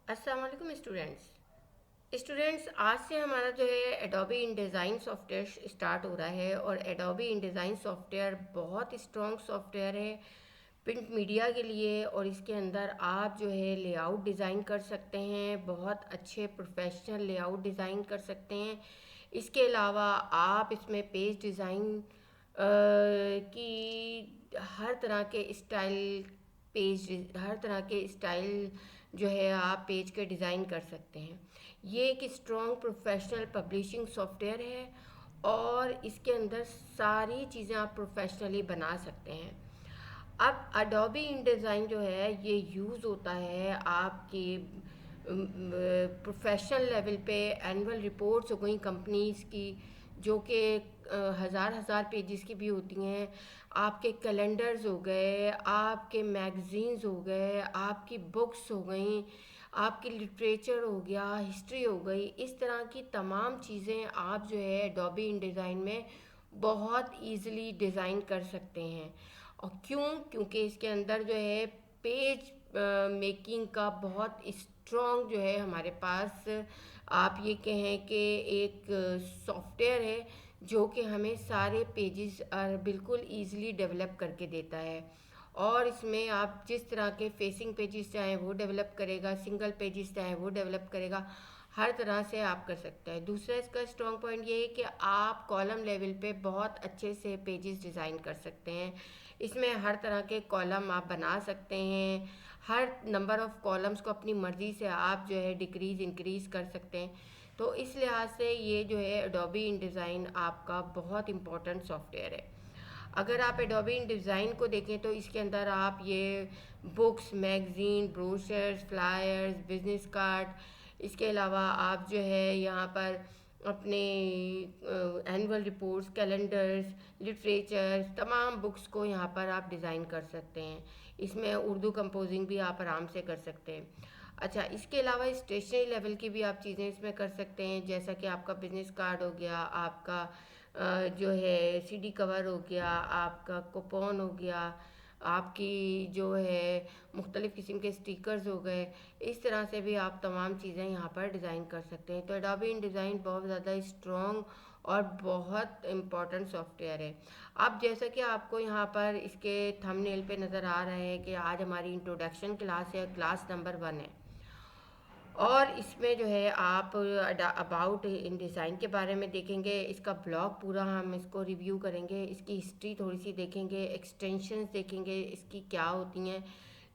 अस्सलाम वालेकुम स्टूडेंट्स आज से हमारा जो है एडोबी इंडिज़ाइन सॉफ्टवेयर स्टार्ट हो रहा है। और एडोबी इंडिज़ाइन सॉफ्टवेयर बहुत स्ट्रॉन्ग सॉफ्टवेयर है प्रिंट मीडिया के लिए। और इसके अंदर आप जो है लेआउट डिज़ाइन कर सकते हैं, बहुत अच्छे प्रोफेशनल लेआउट डिज़ाइन कर सकते हैं। इसके अलावा आप इसमें पेज डिज़ाइन की हर तरह के स्टाइल पेज हर तरह के स्टाइल जो है आप पेज के डिज़ाइन कर सकते हैं। ये एक स्ट्रॉन्ग प्रोफेशनल पब्लिशिंग सॉफ्टवेयर है और इसके अंदर सारी चीज़ें आप प्रोफेशनली बना सकते हैं। अब अडोबी इंडिज़ाइन जो है ये यूज़ होता है आपके प्रोफेशनल लेवल पे। एनुअल रिपोर्ट्स हो गई कंपनीज की जो कि हज़ार हज़ार पेजेस की भी होती हैं, आपके कैलेंडर्स हो गए, आपके मैगज़ीन्स हो गए, आपकी बुक्स हो गई, आपकी लिटरेचर हो गया, हिस्ट्री हो गई। इस तरह की तमाम चीज़ें आप जो है एडोबी इंडिज़ाइन में बहुत इजीली डिज़ाइन कर सकते हैं। और क्योंकि इसके अंदर जो है पेज मेकिंग का बहुत स्ट्रॉन्ग जो है हमारे पास आप ये कहें कि एक सॉफ्टवेयर है जो कि हमें सारे पेजेस बिल्कुल इजीली डेवलप करके देता है। और इसमें आप जिस तरह के फेसिंग पेजेस चाहें वो डेवलप करेगा, सिंगल पेजेस चाहें वो डेवलप करेगा, हर तरह से आप कर सकते हैं। दूसरा इसका स्ट्रॉन्ग पॉइंट ये है कि आप कॉलम लेवल पे बहुत अच्छे से पेजेस डिज़ाइन कर सकते हैं। इसमें हर तरह के कॉलम आप बना सकते हैं। हर नंबर ऑफ़ कॉलम्स को अपनी मर्ज़ी से आप जो है डिक्रीज़ इंक्रीज़ कर सकते हैं। तो इस लिहाज से ये जो है एडोबी इंडिज़ाइन आपका बहुत इम्पोर्टेंट सॉफ्टवेयर है। अगर आप एडोबी इंडिज़ाइन को देखें तो इसके अंदर आप ये books, magazine, brochures, flyers, business card, इसके अलावा आप जो है यहाँ पर अपने एनुअल रिपोर्ट्स, कैलेंडर्स, लिटरेचर, तमाम बुक्स को यहाँ पर आप डिज़ाइन कर सकते हैं। इसमें उर्दू कंपोजिंग भी आप आराम से कर सकते हैं। अच्छा, इसके अलावा स्टेशनरी लेवल की भी आप चीज़ें इसमें कर सकते हैं, जैसा कि आपका बिजनेस कार्ड हो गया, आपका जो है सीडी कवर हो गया, आपका कूपन हो गया, आपकी जो है मुख्तलिफ़ किस्म के स्टिकर्स हो गए। इस तरह से भी आप तमाम चीज़ें यहाँ पर डिज़ाइन कर सकते हैं। तो एडोबी इंडिज़ाइन बहुत ज़्यादा स्ट्रॉन्ग और बहुत इम्पॉर्टेंट सॉफ्टवेयर है। अब जैसा कि आपको यहाँ पर इसके थंबनेल पे नज़र आ रहा है कि आज हमारी इंट्रोडक्शन क्लास है, क्लास नंबर 1 है। और इसमें जो है आप अबाउट इन डिज़ाइन के बारे में देखेंगे, इसका ब्लॉग पूरा हम इसको रिव्यू करेंगे, इसकी हिस्ट्री थोड़ी सी देखेंगे, एक्सटेंशंस देखेंगे इसकी क्या होती हैं,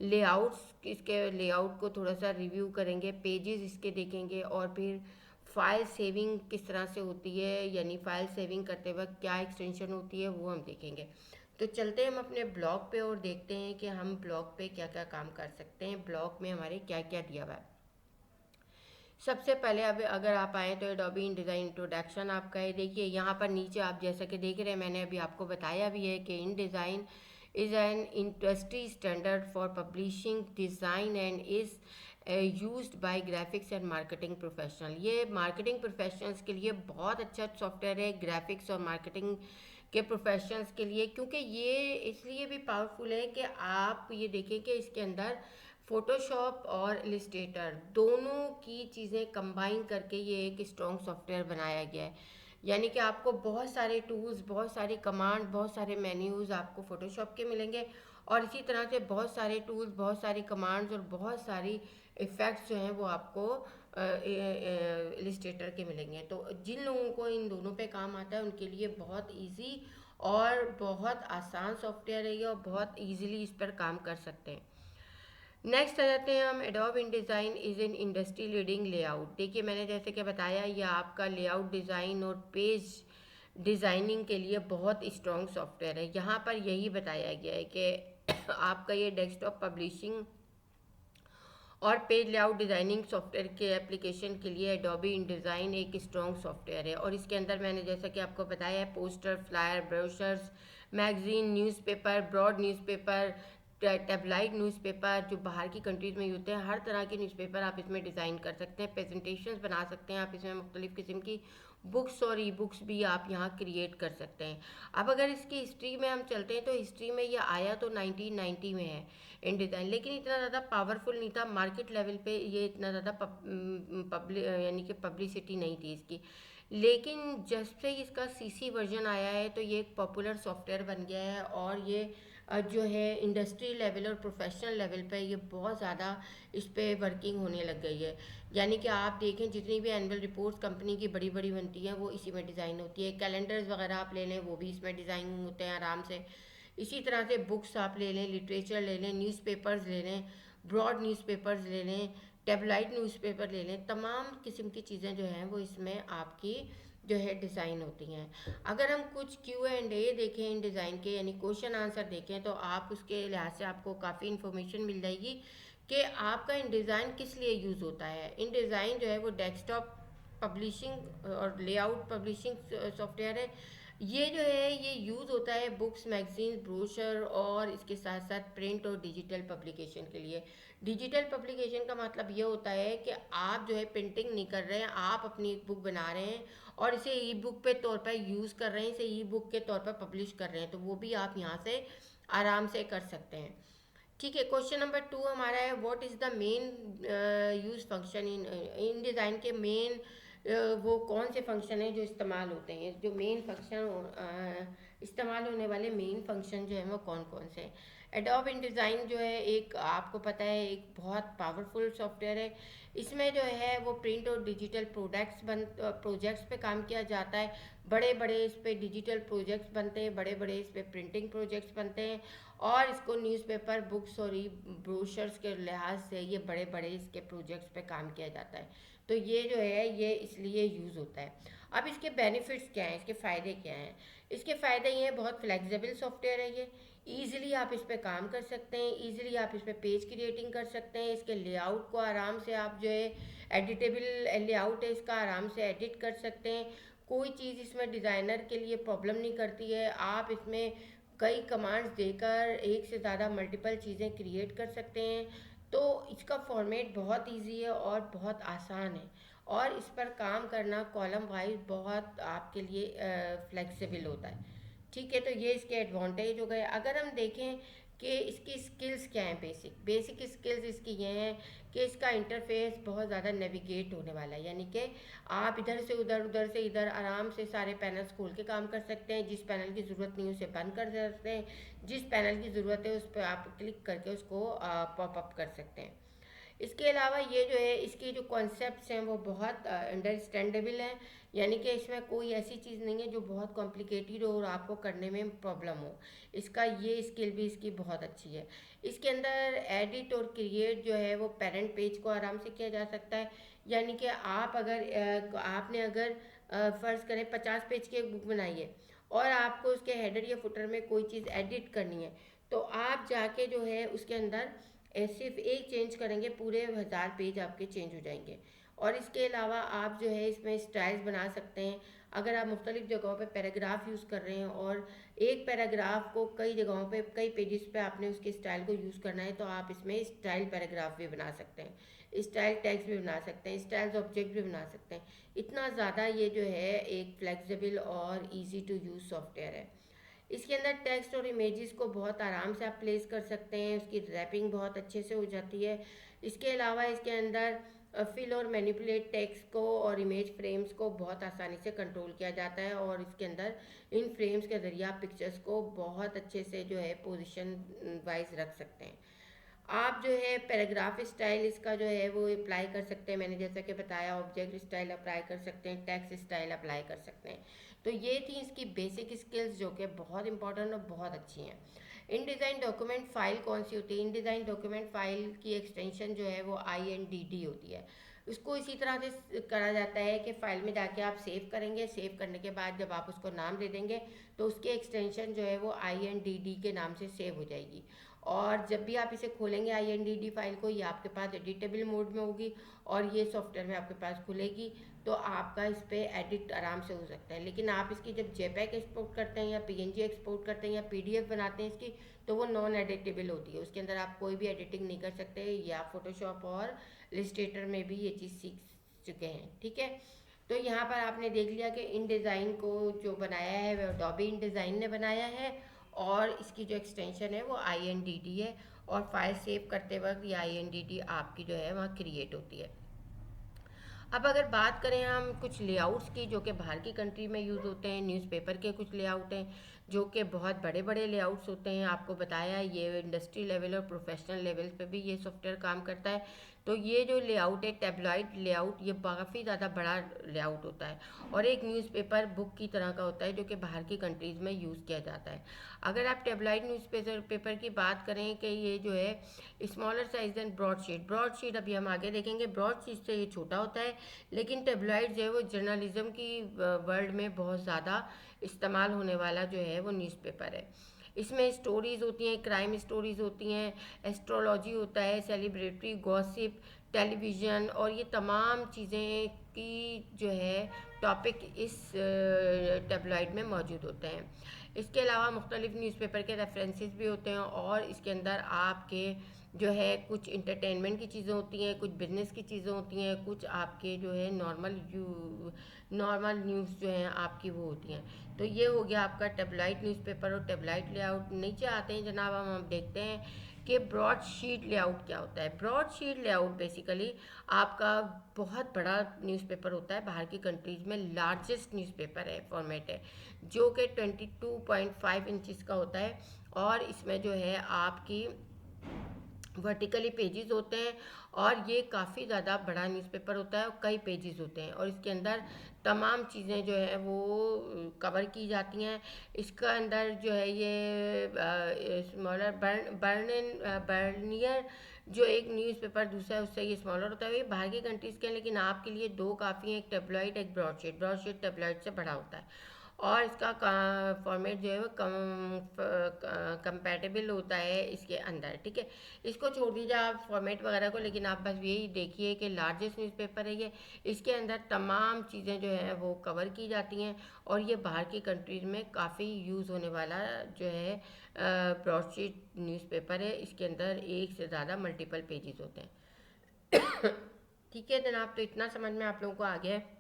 लेआउट्स, इसके लेआउट को थोड़ा सा रिव्यू करेंगे, पेजेस इसके देखेंगे, और फिर फ़ाइल सेविंग किस तरह से होती है, यानी फ़ाइल सेविंग करते वक्त क्या एक्सटेंशन होती है वो हम देखेंगे। तो चलते हैं हम अपने ब्लॉग पे और देखते हैं कि हम ब्लॉग पे क्या क्या काम कर सकते हैं, ब्लॉग में हमारे क्या क्या दिया हुआ है। सबसे पहले अब अगर आप आए तो एडोबी इंडिज़ाइन इंट्रोडक्शन आपका है। देखिए यहाँ पर नीचे आप जैसा कि देख रहे हैं, मैंने अभी आपको बताया भी है कि InDesign is an industry standard for publishing design and is used by graphics and marketing professional. ये मार्केटिंग प्रोफेशनल्स के लिए बहुत अच्छा सॉफ्टवेयर है, ग्राफिक्स और मार्केटिंग के प्रोफेशनल्स के लिए। क्योंकि ये इसलिए भी पावरफुल है कि आप ये देखें कि इसके अंदर फ़ोटोशॉप और इलस्ट्रेटर दोनों की चीज़ें कंबाइन करके ये एक स्ट्रॉन्ग सॉफ्टवेयर बनाया गया है। यानी कि आपको बहुत सारे टूल्स, बहुत सारी कमांड, बहुत सारे मेन्यूज़ आपको फ़ोटोशॉप के मिलेंगे, और इसी तरह से बहुत सारे टूल्स, बहुत सारी कमांड्स और बहुत सारी इफ़ेक्ट्स जो हैं वो आपको इलस्ट्रेटर के मिलेंगे। तो जिन लोगों को इन दोनों पे काम आता है उनके लिए बहुत इजी और बहुत आसान सॉफ्टवेयर है ये, और बहुत इजीली इस पर काम कर सकते हैं। नेक्स्ट आ जाते हैं हम, adobe in design is in industry leading layout. देखिए मैंने जैसे कि बताया, ये आपका लेआउट डिज़ाइन और पेज डिज़ाइनिंग के लिए बहुत स्ट्रॉन्ग सॉफ्टवेयर है। यहाँ पर यही बताया गया है कि आपका ये डेस्कटॉप पब्लिशिंग और पेज लेआउट डिज़ाइनिंग सॉफ्टवेयर के एप्लीकेशन के लिए एडोबी इन डिज़ाइन एक स्ट्रॉन्ग सॉफ्टवेयर है। और इसके अंदर मैंने जैसा कि आपको बताया है, poster, flyer, brochures, magazine, newspaper, broad newspaper, tabloid newspaper जो बाहर की कंट्रीज़ में होते हैं, हर तरह के न्यूज़पेपर आप इसमें डिज़ाइन कर सकते हैं, प्रेजेंटेशंस बना सकते हैं आप इसमें, मुख्तलिफ़ किस्म की बुक्स और ई बुक्स भी आप यहाँ क्रिएट कर सकते हैं। अब अगर इसकी हिस्ट्री में हम चलते हैं तो हिस्ट्री में ये आया तो 1990 में है इन डिज़ाइन, लेकिन इतना ज़्यादा पावरफुल नहीं था मार्केट लेवल पे, ये इतना ज़्यादा यानी कि पब्लिसिटी नहीं थी इसकी। लेकिन जब से इसका सीसी वर्जन आया है तो ये एक पॉपुलर सॉफ्टवेयर बन गया है, और ये जो है इंडस्ट्री लेवल और प्रोफेशनल लेवल पे ये बहुत ज़्यादा इस पर वर्किंग होने लग गई है। यानी कि आप देखें जितनी भी एनुअल रिपोर्ट्स कंपनी की बड़ी बड़ी बनती हैं वो इसी में डिज़ाइन होती है, कैलेंडर्स वगैरह आप ले लें वो भी इसमें डिज़ाइन होते हैं आराम से। इसी तरह से बुक्स आप ले लें, लिटरेचर ले लें, न्यूज़पेपर्स ले लें, ब्रॉड न्यूज़पेपर्स ले लें, टेबलाइट न्यूज़पेपर ले लें, तमाम किस्म की चीज़ें जो हैं वो इसमें आपकी जो है डिज़ाइन होती हैं। अगर हम कुछ Q&A देखें इन डिज़ाइन के, यानी क्वेश्चन आंसर देखें, तो आप उसके लिहाज से आपको काफ़ी इन्फॉर्मेशन मिल जाएगी कि आपका इन डिज़ाइन किस लिए यूज़ होता है। इन डिज़ाइन जो है वो डेस्कटॉप पब्लिशिंग और लेआउट पब्लिशिंग सॉफ्टवेयर है। ये जो है ये यूज़ होता है बुक्स, मैगजीन, ब्रोशर और इसके साथ साथ प्रिंट और डिजिटल पब्लिकेशन के लिए। डिजिटल पब्लिकेशन का मतलब ये होता है कि आप जो है प्रिंटिंग नहीं कर रहे हैं, आप अपनी एक बुक बना रहे हैं और इसे ई बुक पे तौर पर यूज़ कर रहे हैं, इसे ई बुक के तौर पर पब्लिश कर रहे हैं, तो वो भी आप यहाँ से आराम से कर सकते हैं। ठीक है, क्वेश्चन नंबर 2 हमारा है, what is the main use function in in design के मेन वो कौन से फंक्शन हैं जो इस्तेमाल होते हैं, जो मेन फंक्शन इस्तेमाल होने वाले मेन फंक्शन जो हैं वो कौन कौन से हैं। एडोब इन डिज़ाइन जो है एक आपको पता है एक बहुत पावरफुल सॉफ्टवेयर है। इसमें जो है वो प्रिंट और डिजिटल प्रोजेक्ट्स पे काम किया जाता है। बड़े बड़े इस पे डिजिटल प्रोजेक्ट्स बनते हैं, बड़े बड़े इस पे प्रिंटिंग प्रोजेक्ट्स बनते हैं, और इसको न्यूज़पेपर, बुक्स और ई ब्रोशर्स के लिहाज से ये बड़े बड़े इसके प्रोजेक्ट्स पे काम किया जाता है। तो ये जो है ये इसलिए यूज़ होता है। अब इसके बेनिफिट्स क्या हैं, इसके फ़ायदे क्या हैं। इसके फ़ायदे ये हैं, बहुत फ्लेक्सिबल सॉफ्टवेयर है ये, ईजिली आप इस पर काम कर सकते हैं, ईजिली आप इस पर पेज क्रिएटिंग कर सकते हैं, इसके लेआउट को आराम से आप जो है एडिटेबल लेआउट है इसका, आराम से एडिट कर सकते हैं। कोई चीज़ इसमें डिज़ाइनर के लिए प्रॉब्लम नहीं करती है। आप इसमें कई कमांड्स देकर एक से ज़्यादा मल्टीपल चीज़ें क्रिएट कर सकते हैं। तो इसका फॉर्मेट बहुत इजी है और बहुत आसान है, और इस पर काम करना कॉलम वाइज बहुत आपके लिए फ्लेक्सिबल होता है। ठीक है, तो ये इसके एडवांटेज हो गए। अगर हम देखें कि इसकी स्किल्स क्या हैं, बेसिक बेसिक स्किल्स इसकी ये हैं कि इसका इंटरफेस बहुत ज़्यादा नेविगेट होने वाला है, यानी कि आप इधर से उधर, उधर से इधर आराम से सारे पैनल्स खोल के काम कर सकते हैं। जिस पैनल की ज़रूरत नहीं उसे बंद कर सकते हैं, जिस पैनल की ज़रूरत है उस पर आप क्लिक करके उसको पॉपअप कर सकते हैं। इसके अलावा ये जो है इसके जो कॉन्सेप्ट्स हैं वो बहुत अंडरस्टैंडेबल हैं, यानी कि इसमें कोई ऐसी चीज़ नहीं है जो बहुत कॉम्प्लिकेटेड हो और आपको करने में प्रॉब्लम हो। इसका ये स्किल भी इसकी बहुत अच्छी है। इसके अंदर एडिट और क्रिएट जो है वो पेरेंट पेज को आराम से किया जा सकता है, यानी कि आप अगर आपने अगर फ़र्ज़ करें 50 पेज की एक बुक बनाई है और आपको उसके हेडर या फुटर में कोई चीज़ एडिट करनी है, तो आप जाके जो है उसके अंदर सिर्फ एक चेंज करेंगे, पूरे 1000 पेज आपके चेंज हो जाएंगे। और इसके अलावा आप जो है इसमें स्टाइल्स बना सकते हैं। अगर आप मुख्तलिफ़ जगहों पे पैराग्राफ यूज़ कर रहे हैं और एक पैराग्राफ को कई जगहों पे कई पेजेस पे आपने उसके स्टाइल को यूज़ करना है, तो आप इसमें स्टाइल पैराग्राफ भी बना सकते हैं, स्टाइल टैग्स भी बना सकते हैं, स्टाइल्स ऑब्जेक्ट भी बना सकते हैं। इतना ज़्यादा ये जो है एक फ्लेक्सिबल और ईजी टू यूज़ सॉफ्टवेयर है। इसके अंदर टेक्स्ट और इमेजेस को बहुत आराम से आप प्लेस कर सकते हैं, उसकी रैपिंग बहुत अच्छे से हो जाती है। इसके अलावा इसके अंदर फिल और मैनिपुलेट टेक्स्ट को और इमेज फ्रेम्स को बहुत आसानी से कंट्रोल किया जाता है, और इसके अंदर इन फ्रेम्स के ज़रिए आप पिक्चर्स को बहुत अच्छे से जो है पोजीशन वाइज रख सकते हैं। आप जो है पैराग्राफ स्टाइल इसका जो है वो अप्लाई कर सकते हैं, मैंने जैसा कि बताया ऑब्जेक्ट स्टाइल अप्लाई कर सकते हैं, टेक्स्ट स्टाइल अप्लाई कर सकते हैं। तो ये थी इसकी बेसिक स्किल्स जो कि बहुत इंपॉर्टेंट और बहुत अच्छी हैं। इन डिज़ाइन डॉक्यूमेंट फ़ाइल कौन सी होती है, इन डिज़ाइन डॉक्यूमेंट फ़ाइल की एक्सटेंशन जो है वो INDD होती है। उसको इसी तरह से करा जाता है कि फ़ाइल में जाके आप सेव करेंगे, सेव करने के बाद जब आप उसको नाम दे देंगे तो उसकी एक्सटेंशन जो है वो INDD के नाम से सेव हो जाएगी। और जब भी आप इसे खोलेंगे INDD फाइल को, ये आपके पास एडिटेबल मोड में होगी और ये सॉफ्टवेयर में आपके पास खुलेगी, तो आपका इस पर एडिट आराम से हो सकता है। लेकिन आप इसकी जब JPEG एक्सपोर्ट करते हैं या PNG एक्सपोर्ट करते हैं या PDF बनाते हैं इसकी, तो वो नॉन एडिटेबल होती है, उसके अंदर आप कोई भी एडिटिंग नहीं कर सकते। या फोटोशॉप और इलस्ट्रेटर में भी ये चीज़ सीख चुके हैं, ठीक है। तो यहाँ पर आपने देख लिया कि इन डिज़ाइन को जो बनाया है वो एडोबी इन डिज़ाइन ने बनाया है, और इसकी जो एक्सटेंशन है वो INDD है, और फाइल सेव करते वक्त ये INDD आपकी जो है वहाँ क्रिएट होती है। अब अगर बात करें हम कुछ लेआउट्स की जो कि बाहर की कंट्री में यूज़ होते हैं, न्यूज़पेपर के कुछ लेआउट हैं जो कि बहुत बड़े बड़े लेआउट्स होते हैं। आपको बताया ये इंडस्ट्री लेवल और प्रोफेशनल लेवल पे भी ये सॉफ्टवेयर काम करता है। तो ये जो लेआउट है टैबलॉइड लेआउट, ये काफ़ी ज़्यादा बड़ा लेआउट होता है और एक न्यूज़पेपर बुक की तरह का होता है जो कि बाहर की कंट्रीज़ में यूज़ किया जाता है। अगर आप टैबलॉइड न्यूज़पेपर की बात करें कि ये जो है smaller size than broad sheet अभी हम आगे देखेंगे, ब्रॉड शीट से ये छोटा होता है। लेकिन टेबलॉइड जो है वो जर्नलिज्म की वर्ल्ड में बहुत ज़्यादा इस्तेमाल होने वाला जो है वो न्यूज़पेपर है। इसमें स्टोरीज़ होती हैं, क्राइम स्टोरीज़ होती हैं, एस्ट्रोलॉजी होता है, सेलिब्रिटी गॉसिप, टेलीविज़न, और ये तमाम चीज़ें की जो है टॉपिक इस टेबलॉइड में मौजूद होते हैं। इसके अलावा मुख्तलिफ न्यूज़पेपर के रेफरेंसेस भी होते हैं, और इसके अंदर आपके जो है कुछ इंटरटेनमेंट की चीज़ें होती हैं, कुछ बिजनेस की चीज़ें होती हैं, कुछ आपके जो है नॉर्मल न्यूज़ जो हैं आपकी वो होती हैं। तो ये हो गया आपका टेबलाइट न्यूज़पेपर और टेबलाइट लेआउट। नीचे आते हैं जनाब, हम देखते हैं कि ब्रॉड शीट लेआउट क्या होता है। ब्रॉड शीट लेआउट बेसिकली आपका बहुत बड़ा न्यूज़पेपर होता है, बाहर की कंट्रीज़ में लार्जेस्ट न्यूज़पेपर है, फॉर्मेट है, जो कि 22.5 इंचज़ का होता है, और इसमें जो है आपकी वर्टिकली पेजेस होते हैं, और ये काफ़ी ज़्यादा बड़ा न्यूज़पेपर होता है और कई पेजेस होते हैं, और इसके अंदर तमाम चीज़ें जो है वो कवर की जाती हैं। इसका अंदर जो है ये स्मॉलर बर्नियर जो एक न्यूज़पेपर दूसरा है उससे ये स्मॉलर होता है, ये बाहर की कंट्रीज़ के हैं, लेकिन आपके लिए दो काफ़ी हैं, एक टेबलॉइड एक ब्रॉडशीट टेबलॉइड से बड़ा होता है, और इसका फॉर्मेट जो है वो कंपैटिबल होता है इसके अंदर, ठीक है। इसको छोड़ दीजिए आप फॉर्मेट वगैरह को, लेकिन आप बस यही देखिए कि लार्जेस्ट न्यूज़पेपर है ये, इसके अंदर तमाम चीज़ें जो हैं वो कवर की जाती हैं, और ये बाहर की कंट्रीज़ में काफ़ी यूज़ होने वाला जो है ब्रॉडशीट न्यूज़पेपर है। इसके अंदर एक से ज़्यादा मल्टीपल पेजेस होते हैं। ठीक है जनाब, तो इतना समझ में आप लोगों को आ गया है।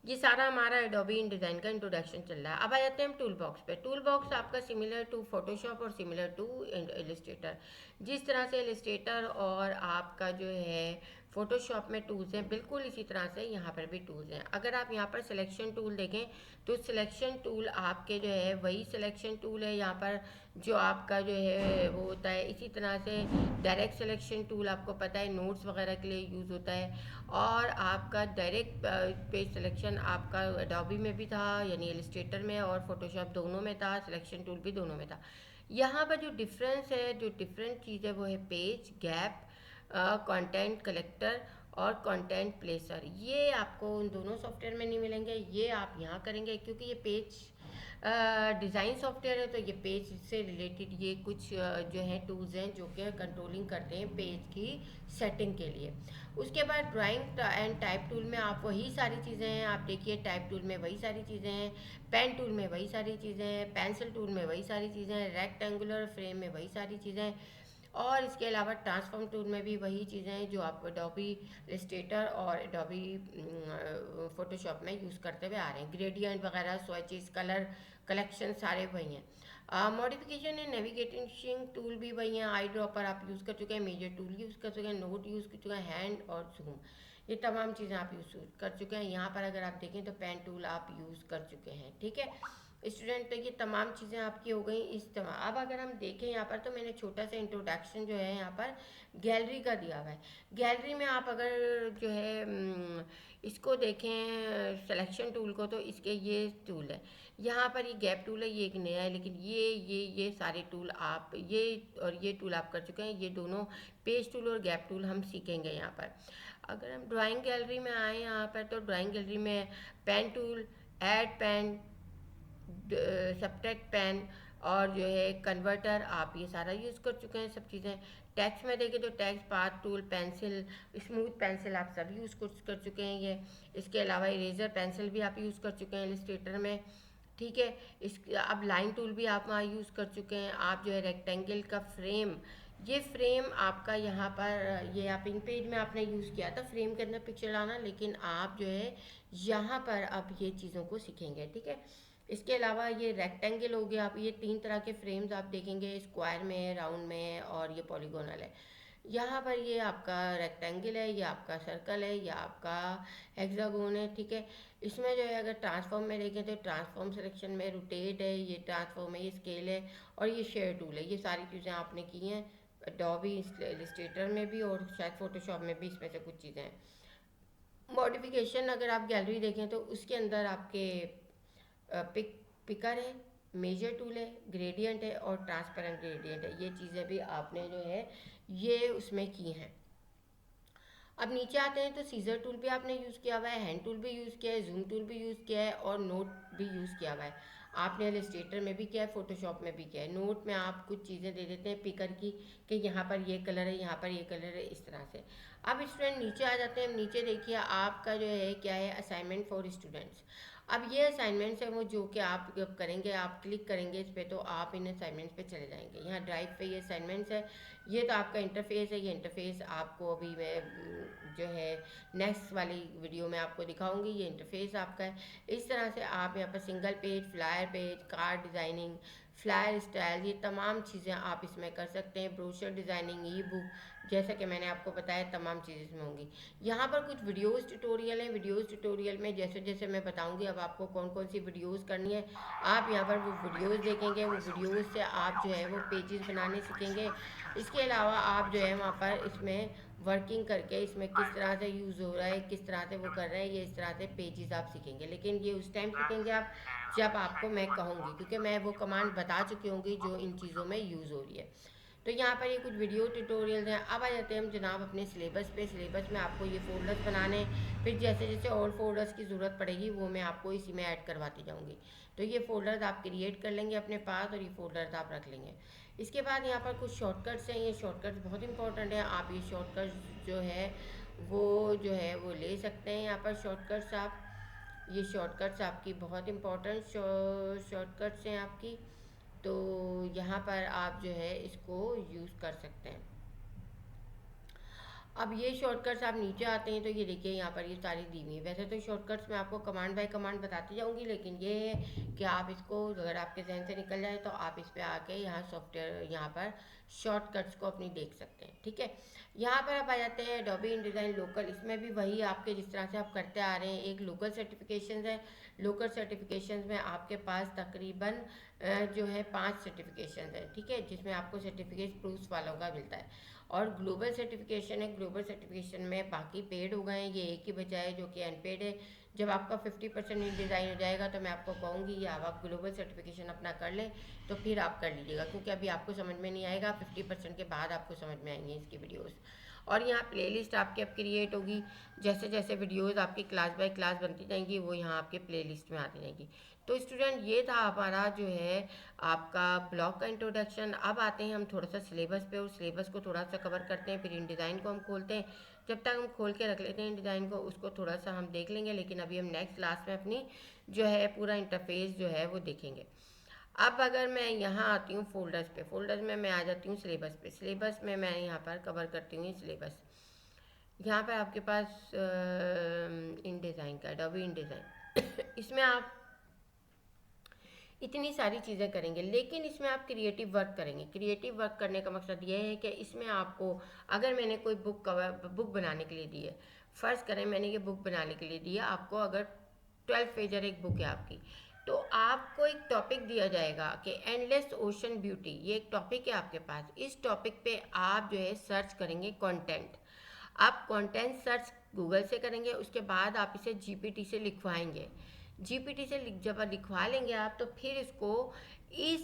ये सारा हमारा एडोबी इन डिज़ाइन का इंट्रोडक्शन चल रहा है। अब आ जाते हैं हम टूल बॉक्स पे। टूल बॉक्स आपका सिमिलर टू फोटोशॉप और सिमिलर टू इलस्ट्रेटर। जिस तरह से इलस्ट्रेटर और आपका जो है फोटोशॉप में टूल्स हैं, बिल्कुल इसी तरह से यहाँ पर भी टूल्स हैं। अगर आप यहाँ पर सिलेक्शन टूल देखें तो सिलेक्शन टूल आपके जो है वही सिलेक्शन टूल है यहाँ पर जो आपका जो है वो होता है। इसी तरह से डायरेक्ट सिलेक्शन टूल आपको पता है नोट्स वगैरह के लिए यूज़ होता है, और आपका डायरेक्ट पेज सिलेक्शन आपका एडोबी में भी था, यानी इलस्ट्रेटर में और फोटोशॉप दोनों में था, सिलेक्शन टूल भी दोनों में था। यहाँ पर जो डिफरेंस है, जो डिफरेंट चीज़ है वो है पेज गैप, कंटेंट कलेक्टर और कंटेंट प्लेसर। ये आपको उन दोनों सॉफ्टवेयर में नहीं मिलेंगे, ये आप यहाँ करेंगे, क्योंकि ये पेज डिज़ाइन सॉफ्टवेयर है, तो ये पेज से रिलेटेड ये कुछ जो है टूल्स हैं जो कि कंट्रोलिंग करते हैं पेज की सेटिंग के लिए। उसके बाद ड्राइंग एंड टाइप टूल में आप वही सारी चीज़ें हैं, आप देखिए टाइप टूल में वही सारी चीज़ें हैं, पेन टूल में वही सारी चीज़ें हैं, पेंसिल टूल में वही सारी चीज़ें हैं, रेक्टेंगुलर फ्रेम में वही सारी चीज़ें हैं, और इसके अलावा ट्रांसफॉर्म टूल में भी वही चीज़ें हैं जो आप एडोबी इलस्ट्रेटर और एडोबी फोटोशॉप में यूज़ करते हुए आ रहे हैं। ग्रेडियंट वगैरह, स्विचेस, कलर कलेक्शन सारे वही हैं। मॉडिफिकेशन एंड नेविगेटिंग टूल भी वही हैं। आई ड्रॉपर आप यूज़ कर चुके हैं, मेजर टूल यूज़ कर चुके हैं, नोट यूज़ कर चुके हैं, हैंड और जूम, ये तमाम चीज़ें आप यूज़ कर चुके हैं। यहाँ पर अगर आप देखें तो पेन टूल आप यूज़ कर चुके हैं, ठीक है स्टूडेंट। तो ये तमाम चीज़ें आपकी हो गई इस तरह। अब अगर हम देखें यहाँ पर, तो मैंने छोटा सा इंट्रोडक्शन जो है यहाँ पर गैलरी का दिया हुआ है। गैलरी में आप अगर जो है इसको देखें सिलेक्शन टूल को, तो इसके ये टूल है, यहाँ पर ये गैप टूल है, ये एक नया है, लेकिन ये सारे टूल आप ये और ये टूल आप कर चुके हैं। ये दोनों पेज टूल और गैप टूल हम सीखेंगे यहाँ पर। अगर हम ड्राइंग गैलरी में आए यहाँ पर, तो ड्राइंग गैलरी में pen tool, add pen, subtract pen, और जो है कन्वर्टर, आप ये सारा यूज़ कर चुके हैं सब चीज़ें। टेक्स्ट में देखें तो text, path tool, pencil, smooth pencil आप सब यूज़ कर चुके हैं ये। इसके अलावा इरेजर पेंसिल भी आप यूज़ कर चुके हैं इलस्ट्रेटर में, ठीक है। इस अब लाइन टूल भी आप वहाँ यूज़ कर चुके हैं। आप जो है रेक्टेंगल का फ्रेम, ये फ्रेम आपका यहाँ पर, ये आप इन पेज में आपने यूज़ किया था फ्रेम के अंदर पिक्चर लाना, लेकिन आप जो है यहाँ पर अब ये चीज़ों को सीखेंगे, ठीक है। इसके अलावा ये रेक्टेंगल हो गया, आप ये 3 तरह के फ्रेम्स आप देखेंगे, स्क्वायर में, राउंड में और ये पॉलीगोनल है। यहाँ पर ये आपका रेक्टेंगल है, ये आपका सर्कल है, ये आपका हेक्सागोन है, ठीक है। इसमें जो है अगर ट्रांसफॉर्म में देखें तो ट्रांसफॉर्म सिलेक्शन में रोटेट है, ये ट्रांसफॉर्म है, ये स्केल है और ये शेयर टूल है। ये सारी चीज़ें आपने की हैं एडोबी इलस्ट्रेटर में भी और शायद फोटोशॉप में भी, इसमें से कुछ चीज़ें हैं। मॉडिफिकेशन अगर आप गैलरी देखें तो उसके अंदर आपके पिकर है, मेजर टूल है, ग्रेडियंट है और ट्रांसपेरेंट ग्रेडियंट है। ये चीज़ें भी आपने जो है ये उसमें की हैं। अब नीचे आते हैं तो सीजर टूल भी आपने यूज़ किया हुआ है, हैंड टूल भी यूज़ किया है, जूम टूल भी यूज़ किया है और नोट भी यूज़ किया हुआ है। आपने इलस्ट्रेटर में भी किया है, फोटोशॉप में भी किया है। नोट में आप कुछ चीज़ें दे देते हैं पिकर की कि यहाँ पर ये कलर है, यहाँ पर ये कलर है, इस तरह से। अब स्टूडेंट नीचे आ जाते हैं। नीचे देखिए आपका जो है क्या है, असाइनमेंट फॉर स्टूडेंट्स। अब ये असाइनमेंट्स है वो जो कि आप जब करेंगे, आप क्लिक करेंगे इस पर तो आप इन असाइनमेंट्स पे चले जाएंगे। यहाँ ड्राइव पे ये असाइनमेंट्स है, ये तो आपका इंटरफेस है। ये इंटरफेस आपको अभी मैं जो है नेक्स्ट वाली वीडियो में आपको दिखाऊंगी। ये इंटरफेस आपका है। इस तरह से आप यहाँ पर single page, flyer page, card designing, flyer style, ये तमाम चीज़ें आप इसमें कर सकते हैं। ब्रोशर डिज़ाइनिंग, ई बुक, जैसा कि मैंने आपको बताया तमाम चीज़ें इसमें होंगी। यहाँ पर कुछ वीडियोस ट्यूटोरियल है। वीडियोस ट्यूटोरियल में जैसे जैसे मैं बताऊंगी अब आपको कौन कौन सी वीडियोस करनी है, आप यहाँ पर वो वीडियोस देखेंगे। वो वीडियोस से आप जो है वो पेजेस बनाने सीखेंगे। इसके अलावा आप जो है वहाँ पर इसमें वर्किंग करके इसमें किस तरह से यूज़ हो रहा है, किस तरह से वो कर रहे हैं, ये इस तरह से पेजेस आप सीखेंगे। लेकिन ये उस टाइम सीखेंगे आप जब आपको मैं कहूँगी, क्योंकि मैं वो कमांड बता चुकी होंगी जो इन चीज़ों में यूज़ हो रही है। तो यहाँ पर ये कुछ वीडियो ट्यूटोरियल्स हैं। अब आ जाते हैं हम जनाब अपने सिलेबस पे। सिलेबस में आपको ये फोल्डर्स बनाने हैं, फिर जैसे जैसे और फोल्डर्स की ज़रूरत पड़ेगी वो मैं आपको इसी में ऐड करवाती जाऊँगी। तो ये फोल्डर्स आप क्रिएट कर लेंगे अपने पास और ये फोल्डर्स आप रख लेंगे। इसके बाद यहाँ पर कुछ शॉर्टकट्स हैं। ये शॉर्टकट्स बहुत इंपॉर्टेंट है। आप ये शॉर्टकट्स जो है वो ले सकते हैं। यहाँ पर शॉर्टकट्स आप, ये शॉर्टकट्स आपकी बहुत इंपॉर्टेंट शॉर्टकट्स हैं आपकी, तो यहाँ पर आप जो है इसको यूज़ कर सकते हैं। अब ये शॉर्टकट्स आप नीचे आते हैं तो ये देखिए यहाँ पर ये सारी दी हुई है। वैसे तो शॉर्टकट्स मैं आपको कमांड बाय कमांड बताती जाऊँगी, लेकिन ये है कि आप इसको अगर आपके जहन से निकल जाए तो आप इस पर आके यहाँ सॉफ्टवेयर यहाँ पर शॉर्टकट्स को अपनी देख सकते हैं, ठीक है। यहाँ पर आप आ जाते हैं एडोबी InDesign लोकल। इसमें भी वही आपके जिस तरह से आप करते आ रहे हैं। एक लोकल सर्टिफिकेशन है। लोकल सर्टिफिकेशन में आपके पास तकरीबन जो है 5 सर्टिफिकेशन है, ठीक है, जिसमें आपको सर्टिफिकेट प्रूफ वालों का मिलता है। और ग्लोबल सर्टिफिकेशन है। ग्लोबल सर्टिफिकेशन में बाकी पेड हो गए हैं, ये एक ही बचाए जो कि अनपेड है। जब आपका 50% इन डिज़ाइन हो जाएगा तो मैं आपको कहूँगी ये अब आप ग्लोबल सर्टिफिकेशन अपना कर लें, तो फिर आप कर लीजिएगा, क्योंकि अभी आपको समझ में नहीं आएगा। 50% के बाद आपको समझ में आएंगी इसकी वीडियोस। और यहाँ प्लेलिस्ट आपकी अब क्रिएट होगी। जैसे जैसे वीडियोस आपकी क्लास बाय क्लास बनती जाएंगी वो यहाँ आपके प्लेलिस्ट में आती जाएंगी। तो स्टूडेंट ये था हमारा जो है आपका ब्लॉग का इंट्रोडक्शन। अब आते हैं हम थोड़ा सा सिलेबस पे, और सिलेबस को थोड़ा सा कवर करते हैं, फिर इन डिज़ाइन को हम खोलते हैं। जब तक हम खोल के रख लेते हैं इन डिज़ाइन को, उसको थोड़ा सा हम देख लेंगे, लेकिन अभी हम नेक्स्ट क्लास में अपनी जो है पूरा इंटरफेस जो है वो देखेंगे। अब अगर मैं यहाँ आती हूँ फोल्डर्स पे, फोल्डर्स में मैं आ जाती हूँ सिलेबस पे। सिलेबस में मैं यहाँ पर कवर करती हूँ सिलेबस। यहाँ पर आपके पास इन डिज़ाइन का एडोबी InDesign इसमें आप इतनी सारी चीज़ें करेंगे, लेकिन इसमें आप क्रिएटिव वर्क करेंगे। क्रिएटिव वर्क करने का मकसद ये है कि इसमें आपको, अगर मैंने कोई बुक बनाने के लिए दी है, फ़र्ज़ करें मैंने ये बुक बनाने के लिए दी है आपको, अगर 12 पेजर एक बुक है आपकी, तो आपको एक टॉपिक दिया जाएगा कि एंडलेस ओशन ब्यूटी, ये एक टॉपिक है आपके पास। इस टॉपिक पे आप जो है सर्च करेंगे कंटेंट। आप कंटेंट सर्च गूगल से करेंगे, उसके बाद आप इसे GPT से लिखवाएंगे। GPT से जब लिखवा लेंगे आप, तो फिर इसको इस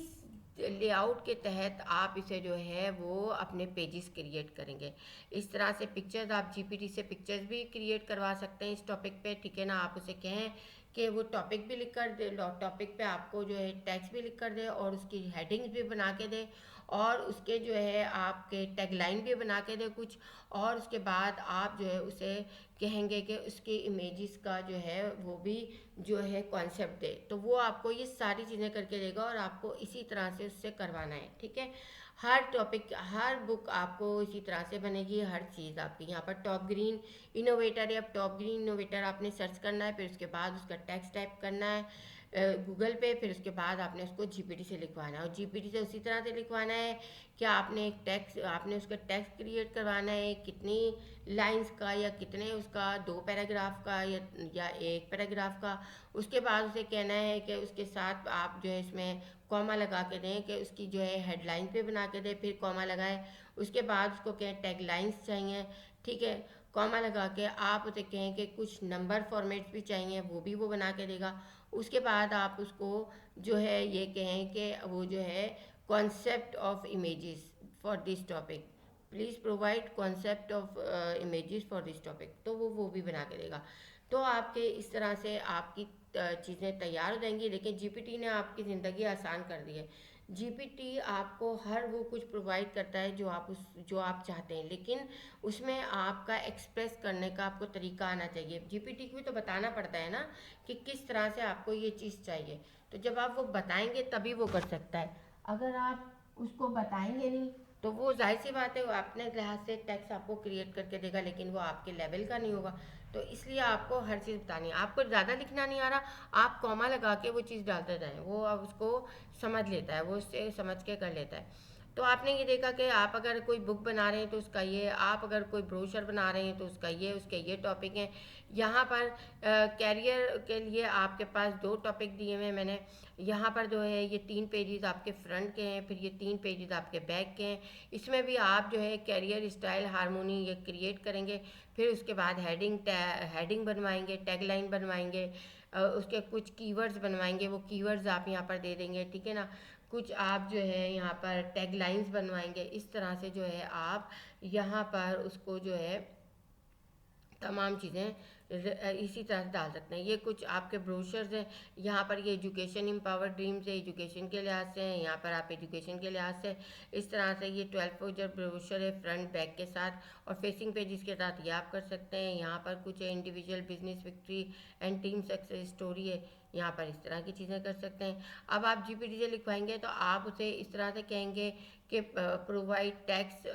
लेआउट के तहत आप इसे जो है वो अपने पेजेस क्रिएट करेंगे। इस तरह से पिक्चर्स आप जीपीटी से पिक्चर्स भी क्रिएट करवा सकते हैं इस टॉपिक पे, ठीक है ना। आप उसे कहें कि वो टॉपिक भी लिख कर दे, टॉपिक पे आपको जो है टेक्स्ट भी लिख कर दे और उसकी हेडिंग्स भी बना के दे और उसके जो है आपके टैगलाइन भी बना के दे कुछ, और उसके बाद आप जो है उसे कहेंगे कि उसके इमेजेस का जो है वो भी जो है कॉन्सेप्ट दे, तो वो आपको ये सारी चीज़ें करके देगा और आपको इसी तरह से उससे करवाना है, ठीक है। हर टॉपिक, हर बुक आपको इसी तरह से बनेगी, हर चीज़ आपकी यहाँ पर टॉप ग्रीन इनोवेटर है। अब टॉप ग्रीन इनोवेटर आपने सर्च करना है, फिर उसके बाद उसका टेक्स्ट टाइप करना है गूगल पे, फिर उसके बाद आपने उसको जीपीटी से लिखवाना है और जीपीटी से उसी तरह से लिखवाना है कि आपने एक टेक्स्ट, आपने उसका टेक्स्ट क्रिएट करवाना है कितनी लाइंस का या कितने उसका, 2 पैराग्राफ का या 1 पैराग्राफ का। उसके बाद उसे कहना है कि उसके साथ आप जो है इसमें कॉमा लगा के दें कि उसकी जो है हेडलाइन पे बना के दें, फिर कॉमा लगाएं। उसके बाद उसको कहें टैग लाइन्स चाहिए, ठीक है, कॉमा लगा के आप उसे कहें कि कुछ नंबर फॉर्मेट्स भी चाहिए, वो भी वो बना के देगा। उसके बाद आप उसको जो है ये कहें कि वो जो है concept of images for this topic, please provide concept of images for this topic, तो वो भी बना के देगा। तो आपके इस तरह से आपकी चीज़ें तैयार हो जाएंगी। लेकिन जीपीटी ने आपकी ज़िंदगी आसान कर दी है। जीपीटी आपको हर वो कुछ प्रोवाइड करता है जो आप चाहते हैं, लेकिन उसमें आपका एक्सप्रेस करने का आपको तरीका आना चाहिए। जीपीटी को भी तो बताना पड़ता है ना कि किस तरह से आपको ये चीज़ चाहिए, तो जब आप वो बताएंगे तभी वो कर सकता है। अगर आप उसको बताएंगे नहीं तो वो जाहिर सी बात है वो अपने लिहाज से टैक्स आपको क्रिएट करके देगा, लेकिन वो आपके लेवल का नहीं होगा। तो इसलिए आपको हर चीज़ बतानी है। आपको ज़्यादा लिखना नहीं आ रहा, आप कॉमा लगा के वो चीज़ डालते जाएं, वो अब उसको समझ लेता है, वो उससे समझ के कर लेता है। तो आपने ये देखा कि आप अगर कोई बुक बना रहे हैं तो उसका ये, आप अगर कोई ब्रोशर बना रहे हैं तो उसका ये, उसके ये टॉपिक हैं। यहाँ पर कैरियर के लिए आपके पास 2 टॉपिक दिए हुए हैं मैंने। यहाँ पर जो है ये 3 पेजेस आपके फ्रंट के हैं, फिर ये 3 पेजेस आपके बैक के हैं। इसमें भी आप जो है कैरियर स्टाइल हारमोनी ये क्रिएट करेंगे, फिर उसके बाद हेडिंग बनवाएंगे, टैगलाइन बनवाएंगे, उसके कुछ कीवर्ड्स बनवाएंगे, वो कीवर्ड्स आप यहाँ पर दे देंगे, ठीक है ना। कुछ आप जो है यहाँ पर टैगलाइंस बनवाएंगे। इस तरह से जो है आप यहाँ पर उसको जो है तमाम चीज़ें इसी तरह से डाल सकते हैं। ये कुछ आपके ब्रोशर्स हैं। यहाँ पर ये एजुकेशन एम्पावर ड्रीम्स है, एजुकेशन के लिहाज से है, यहाँ पर आप एजुकेशन के लिहाज से इस तरह से ये 12 पेज ब्रोशर है फ्रंट बैक के साथ, और फेसिंग पेजेस के साथ ये आप कर सकते हैं। यहाँ पर कुछ individual business victory and team success story है, यहाँ पर इस तरह की चीज़ें कर सकते हैं। अब आप जीपीटी से लिखवाएंगे तो आप उसे इस तरह से कहेंगे कि provide text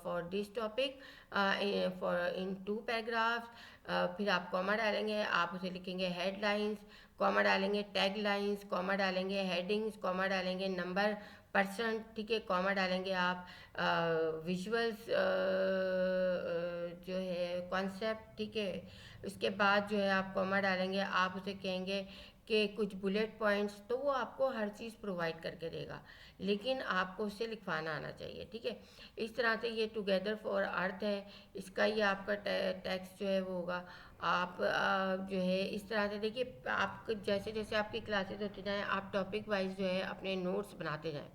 for this topic for in 2 paragraphs, फिर आप कॉमा डालेंगे, आप उसे लिखेंगे हेडलाइंस, कॉमा डालेंगे टैग लाइंस, कॉमा डालेंगे हेडिंग्स, कॉमा डालेंगे नंबर परसेंट, ठीक है, कॉमा डालेंगे आप विजुअल्स जो है कॉन्सेप्ट, ठीक है। उसके बाद जो है आप कॉमा डालेंगे, आप उसे कहेंगे कि कुछ बुलेट पॉइंट्स, तो वो आपको हर चीज़ प्रोवाइड करके देगा, लेकिन आपको उसे लिखवाना आना चाहिए, ठीक है। इस तरह से ये टुगेदर फॉर अर्थ है, इसका ये आपका टैक्स जो है वो होगा। आप जो है इस तरह से देखिए, आप जैसे जैसे आपकी क्लासेस होती जाएँ आप टॉपिक वाइज जो है अपने नोट्स बनाते जाएँ।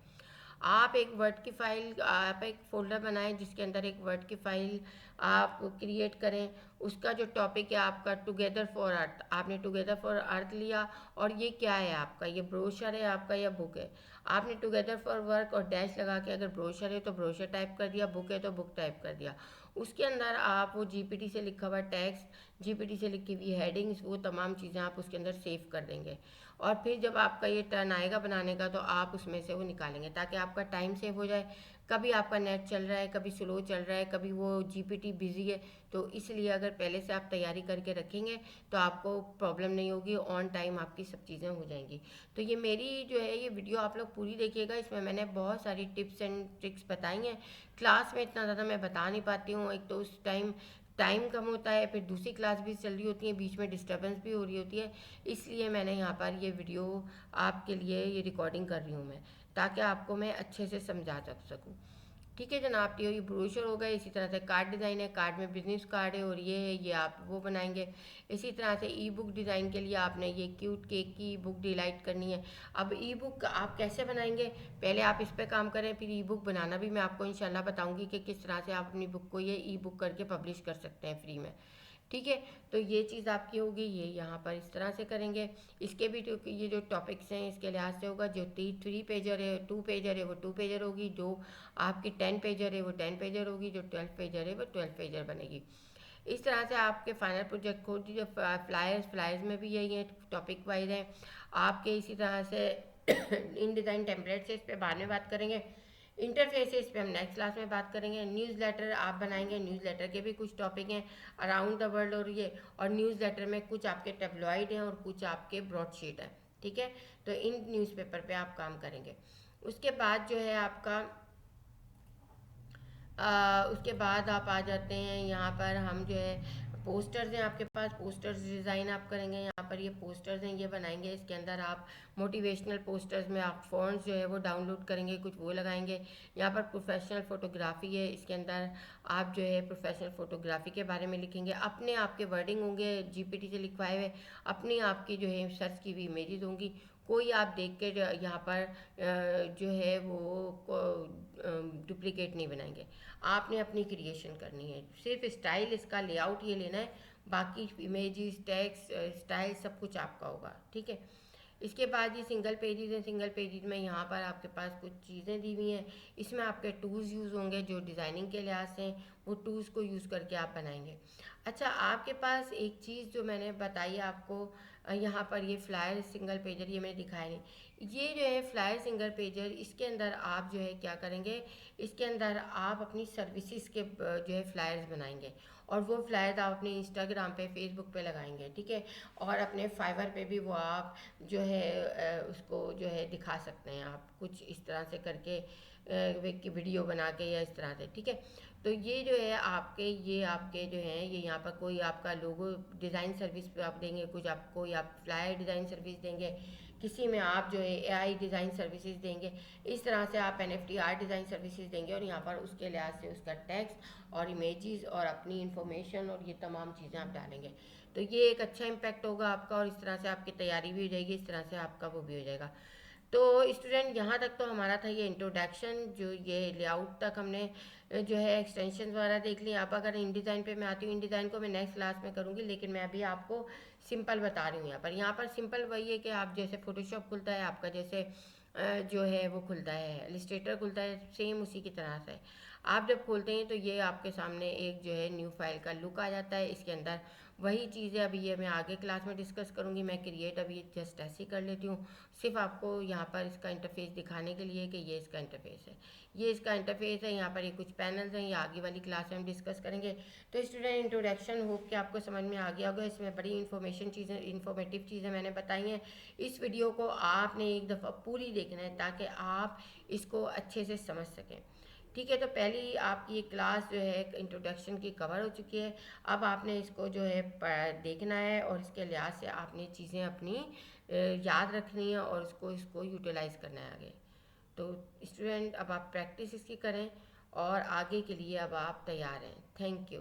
आप एक वर्ड की फाइल, आप एक फ़ोल्डर बनाएं जिसके अंदर एक वर्ड की फाइल आप क्रिएट करें। उसका जो टॉपिक है आपका टुगेदर फॉर अर्थ, आपने टुगेदर फॉर अर्थ लिया, और ये क्या है आपका, ये ब्रोशर है आपका या बुक है। आपने टुगेदर फॉर वर्क और डैश लगा के अगर ब्रोशर है तो ब्रोशर टाइप कर दिया, बुक है तो बुक टाइप कर दिया। उसके अंदर आप वो जीपीटी से लिखा हुआ टेक्स्ट, जीपीटी से लिखी हुई हेडिंग्स, वो तमाम चीज़ें आप उसके अंदर सेव कर देंगे। और फिर जब आपका ये टर्न आएगा बनाने का तो आप उसमें से वो निकालेंगे ताकि आपका टाइम सेव हो जाए। कभी आपका नेट चल रहा है, कभी स्लो चल रहा है, कभी वो जीपीटी बिजी है, तो इसलिए अगर पहले से आप तैयारी करके रखेंगे तो आपको प्रॉब्लम नहीं होगी, ऑन टाइम आपकी सब चीज़ें हो जाएंगी। तो ये मेरी जो है ये वीडियो आप लोग पूरी देखिएगा, इसमें मैंने बहुत सारी टिप्स एंड ट्रिक्स बताई हैं। क्लास में इतना ज़्यादा मैं बता नहीं पाती हूँ, एक तो उस टाइम कम होता है, फिर दूसरी क्लास भी चल रही होती है, बीच में डिस्टर्बेंस भी हो रही होती है, इसलिए मैंने यहाँ पर ये वीडियो आपके लिए ये रिकॉर्डिंग कर रही हूँ मैं, ताकि आपको मैं अच्छे से समझा सकूँ। ठीक है जनाब, तो ये ब्रोशर हो गए। इसी तरह से कार्ड डिज़ाइन है, कार्ड में बिजनेस कार्ड है और ये है, ये आप वो बनाएंगे। इसी तरह से ई बुक डिज़ाइन के लिए आपने ये क्यूट केक की बुक डिलाइट करनी है। अब ई बुक आप कैसे बनाएंगे, पहले आप इस पे काम करें, फिर ई बुक बनाना भी मैं आपको इंशाल्लाह बताऊंगी कि किस तरह से आप अपनी बुक को ये ई बुक करके पब्लिश कर सकते हैं फ्री में। ठीक है, तो ये चीज़ आपकी होगी, ये यहाँ पर इस तरह से करेंगे। इसके भी तो ये जो टॉपिक्स हैं इसके लिहाज से होगा, जो 3 पेजर है 2 पेजर है वो 2 पेजर होगी, जो आपकी 10 पेजर है वो 10 पेजर होगी, जो 12 पेजर है वो 12 पेजर बनेगी। इस तरह से आपके फाइनल प्रोजेक्ट को जो फ्लायर्स फ्लायर्स में भी यही है, टॉपिक वाइज है आपके। इसी तरह से इन डिज़ाइन टेम्पलेट से इस पर बाद में बात करेंगे। इंटरफेस इस पे हम नेक्स्ट क्लास में बात करेंगे। न्यूज़ लेटर आप बनाएंगे, न्यूज़ लेटर के भी कुछ टॉपिक हैं अराउंड द वर्ल्ड, और ये और न्यूज़ लेटर में कुछ आपके टेब्लॉइड हैं और कुछ आपके ब्रॉडशीट हैं। ठीक है, तो इन न्यूज़पेपर पे आप काम करेंगे। उसके बाद जो है आपका उसके बाद आप आ जाते हैं यहाँ पर, हम जो है पोस्टर्स हैं आपके पास, पोस्टर्स डिज़ाइन आप करेंगे। यहाँ पर ये पोस्टर्स हैं ये बनाएंगे, इसके अंदर आप मोटिवेशनल पोस्टर्स में आप फॉन्ट्स जो है वो डाउनलोड करेंगे, कुछ वो लगाएंगे। यहाँ पर प्रोफेशनल फ़ोटोग्राफी है, इसके अंदर आप जो है प्रोफेशनल फ़ोटोग्राफी के बारे में लिखेंगे। अपने आपके वर्डिंग होंगे जीपीटी से लिखवाए हुए, अपनी आपकी जो है सर्च की हुई इमेजेस होंगी। कोई आप देख के यहाँ पर जो है वो डुप्लीकेट नहीं बनाएंगे, आपने अपनी क्रिएशन करनी है। सिर्फ स्टाइल इसका लेआउट ये लेना है, बाकी इमेजेस टेक्स्ट स्टाइल सब कुछ आपका होगा। ठीक है, इसके बाद ये सिंगल पेजेस हैं, सिंगल पेजेस में यहाँ पर आपके पास कुछ चीज़ें दी हुई हैं, इसमें आपके टूल्स यूज़ होंगे जो डिज़ाइनिंग के लिहाज से वो टूल्स को यूज़ करके आप बनाएंगे। अच्छा, आपके पास एक चीज़ जो मैंने बताई आपको, यहाँ पर ये फ्लायर सिंगल पेजर ये मैंने दिखाया नहीं, ये जो है फ्लायर सिंगल पेजर, इसके अंदर आप जो है क्या करेंगे, इसके अंदर आप अपनी सर्विसेज के जो है फ्लायर्स बनाएंगे, और वो फ्लायर्स आप अपने इंस्टाग्राम पे फेसबुक पे लगाएंगे। ठीक है, और अपने फाइवर पे भी वो आप जो है उसको जो है दिखा सकते हैं, आप कुछ इस तरह से करके वीडियो बना के या इस तरह से। ठीक है, तो ये जो है आपके ये आपके जो हैं ये यहाँ पर कोई आपका लोगो डिज़ाइन सर्विस पे आप देंगे, कुछ आप कोई आप फ्लायर डिज़ाइन सर्विस देंगे, किसी में आप जो है एआई डिज़ाइन सर्विसेज देंगे, इस तरह से आप एनएफटी आर्ट डिज़ाइन सर्विसेज देंगे, और यहाँ पर उसके लिहाज से उसका टेक्स्ट और इमेजेस और अपनी इंफॉर्मेशन और ये तमाम चीज़ें आप डालेंगे। तो ये एक अच्छा इम्पैक्ट होगा आपका, और इस तरह से आपकी तैयारी भी हो जाएगी, इस तरह से आपका वो भी हो जाएगा। तो स्टूडेंट यहाँ तक तो हमारा था ये इंट्रोडक्शन, जो ये लेआउट तक हमने जो है एक्सटेंशन वगैरह देख ली। आप अगर इन डिज़ाइन पे मैं आती हूँ, इन डिज़ाइन को मैं नेक्स्ट क्लास में करूँगी, लेकिन मैं अभी आपको सिंपल बता रही हूँ। यहाँ पर सिंपल वही है कि आप जैसे फोटोशॉप खुलता है आपका, जैसे जो है वो खुलता है इलिस्ट्रेटर खुलता है, सेम उसी की तरह से आप जब खोलते हैं तो ये आपके सामने एक जो है न्यू फाइल का लुक आ जाता है। इसके अंदर वही चीज़ें अभी ये मैं आगे क्लास में डिस्कस करूँगी, मैं क्रिएट अभी जस्ट ऐसे ही कर लेती हूँ, सिर्फ आपको यहाँ पर इसका इंटरफेस दिखाने के लिए कि ये इसका इंटरफेस है, ये इसका इंटरफेस है। यहाँ पर ये कुछ पैनल्स हैं, ये आगे वाली क्लास में हम डिस्कस करेंगे। तो स्टूडेंट इंट्रोडक्शन होप कि आपको समझ में आ गया होगा, इसमें बड़ी इन्फॉर्मेटिव चीज़ें मैंने बताई हैं। इस वीडियो को आपने एक दफ़ा पूरी देखना है ताकि आप इसको अच्छे से समझ सकें। ठीक है, तो पहली आपकी ये क्लास जो है इंट्रोडक्शन की कवर हो चुकी है। अब आपने इसको जो है देखना है, और इसके लिहाज से आपने चीज़ें अपनी याद रखनी है और इसको इसको यूटिलाइज़ करना है आगे। तो स्टूडेंट अब आप प्रैक्टिस इसकी करें और आगे के लिए अब आप तैयार हैं। Thank you.